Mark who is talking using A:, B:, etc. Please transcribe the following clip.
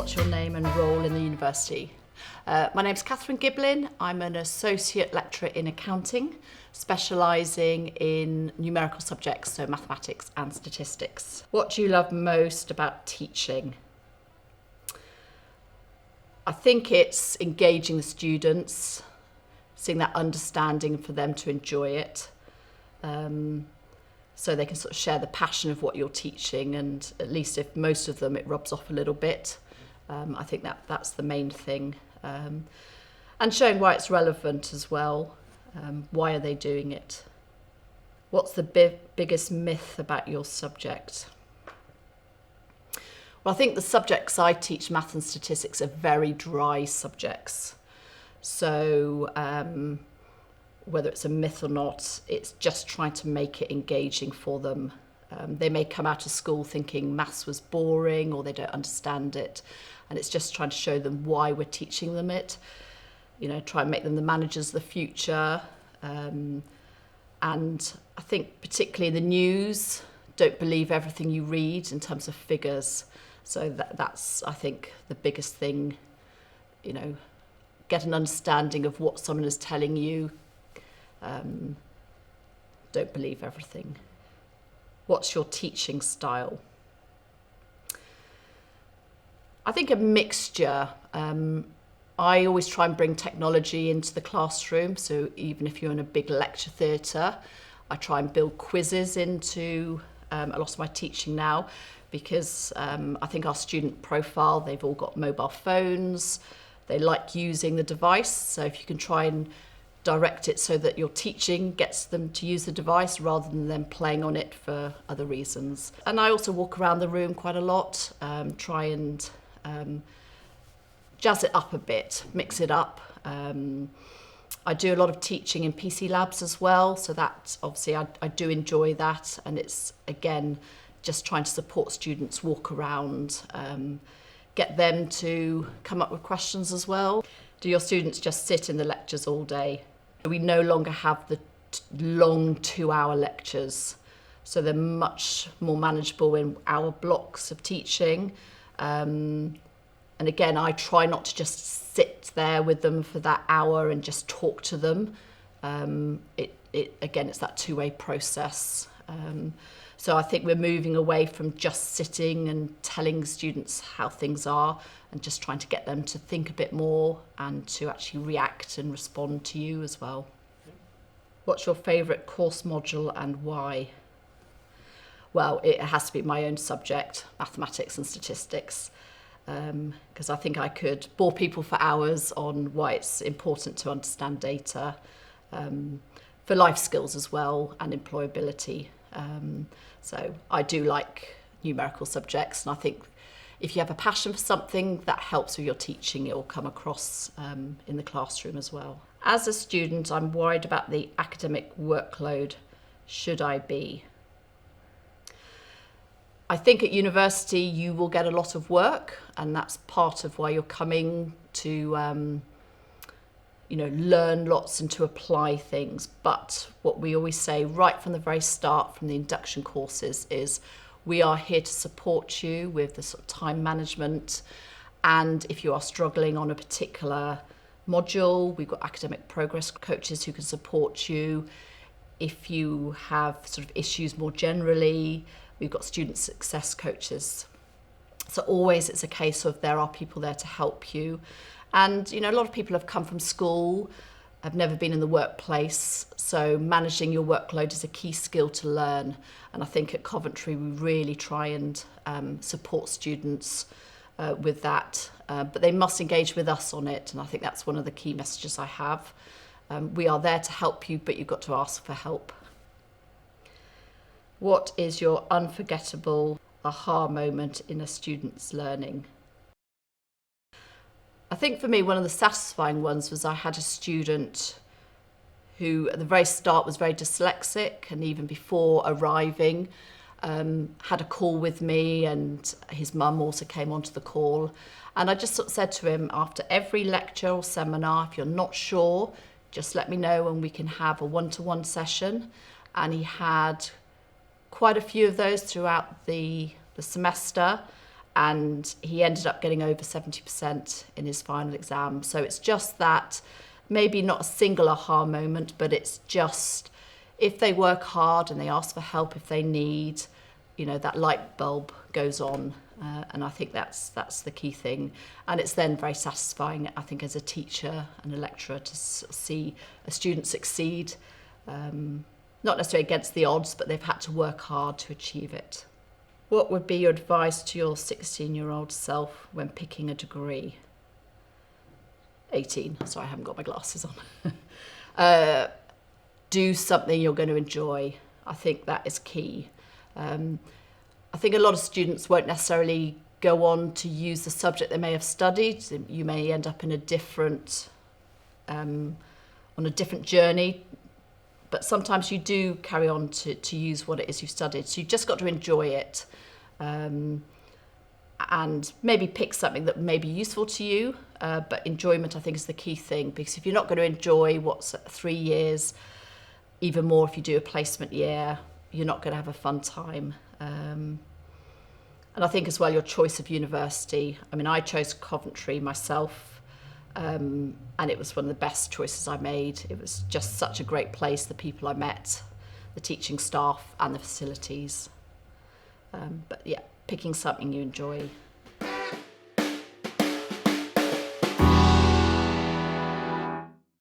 A: what's your name and role in the university? My name's Katharine Giblin. I'm an associate lecturer in accounting, specialising in numerical subjects, so mathematics and statistics. What do you love most about teaching? I think it's engaging the students, seeing that understanding for them to enjoy it, so they can sort of share the passion of what you're teaching, and at least if most of them it rubs off a little bit. I think that's the main thing. And showing why it's relevant as well. Why are they doing it? What's the biggest myth about your subject? Well, I think the subjects I teach, math and statistics, are very dry subjects. So whether it's a myth or not, it's just trying to make it engaging for them. They may come out of school thinking maths was boring or they don't understand it. And it's just trying to show them why we're teaching them it. You know, try and make them the managers of the future. And I think particularly in the news, don't believe everything you read in terms of figures. So that's, I think, the biggest thing. You know, get an understanding of what someone is telling you. Don't believe everything. What's your teaching style? I think a mixture. I always try and bring technology into the classroom. So even if you're in a big lecture theatre, I try and build quizzes into a lot of my teaching now, because I think our student profile, they've all got mobile phones. They like using the device. So if you can try and direct it so that your teaching gets them to use the device rather than them playing on it for other reasons. And I also walk around the room quite a lot, try and jazz it up a bit, mix it up. I do a lot of teaching in PC labs as well, so that obviously I do enjoy that, and it's again just trying to support students walk around, get them to come up with questions as well. Do your students just sit in the lectures all day? We no longer have the long 2-hour lectures, so they're much more manageable in hour blocks of teaching. And again, I try not to just sit there with them for that hour and just talk to them. Again, it's that two-way process. So I think we're moving away from just sitting and telling students how things are, and just trying to get them to think a bit more and to actually react and respond to you as well. What's your favourite course module and why? Well, it has to be my own subject, mathematics and statistics, because I think I could bore people for hours on why it's important to understand data, for life skills as well, and employability. So I do like numerical subjects, and I think if you have a passion for something that helps with your teaching, it will come across in the classroom as well. As a student, I'm worried about the academic workload. Should I be? I think at university you will get a lot of work, and that's part of why you're coming to learn lots and to apply things. But what we always say right from the very start, from the induction courses, is we are here to support you with the sort of time management. And if you are struggling on a particular module, we've got academic progress coaches who can support you. If you have sort of issues more generally, we've got student success coaches. So always it's a case of there are people there to help you. And, you know, a lot of people have come from school, have never been in the workplace, so managing your workload is a key skill to learn. And I think at Coventry we really try and support students with that, but they must engage with us on it, and I think that's one of the key messages I have. We are there to help you, but you've got to ask for help. What is your unforgettable aha moment in a student's learning? I think for me, one of the satisfying ones was I had a student who at the very start was very dyslexic, and even before arriving had a call with me, and his mum also came onto the call. And I just sort of said to him, after every lecture or seminar, if you're not sure, just let me know and we can have a one-to-one session. And he had quite a few of those throughout the semester. and he ended up getting over 70% in his final exam. So it's just that, maybe not a single aha moment, but it's just, if they work hard and they ask for help if they need, you know, that light bulb goes on. And I think that's the key thing. And it's then very satisfying, I think, as a teacher and a lecturer to see a student succeed, not necessarily against the odds, but they've had to work hard to achieve it. What would be your advice to your 16-year-old self when picking a degree? 18, sorry, I haven't got my glasses on. Do something you're going to enjoy. I think that is key. I think a lot of students won't necessarily go on to use the subject they may have studied. You may end up in a different, on a different journey, but sometimes you do carry on to use what it is you studied. So you've just got to enjoy it, and maybe pick something that may be useful to you, but enjoyment, I think, is the key thing, because if you're not going to enjoy what's 3 years, even more if you do a placement year, you're not going to have a fun time. And I think as well, your choice of university. I mean, I chose Coventry myself, and it was one of the best choices I made. It was just such a great place, the people I met, the teaching staff and the facilities. But yeah, picking something you enjoy.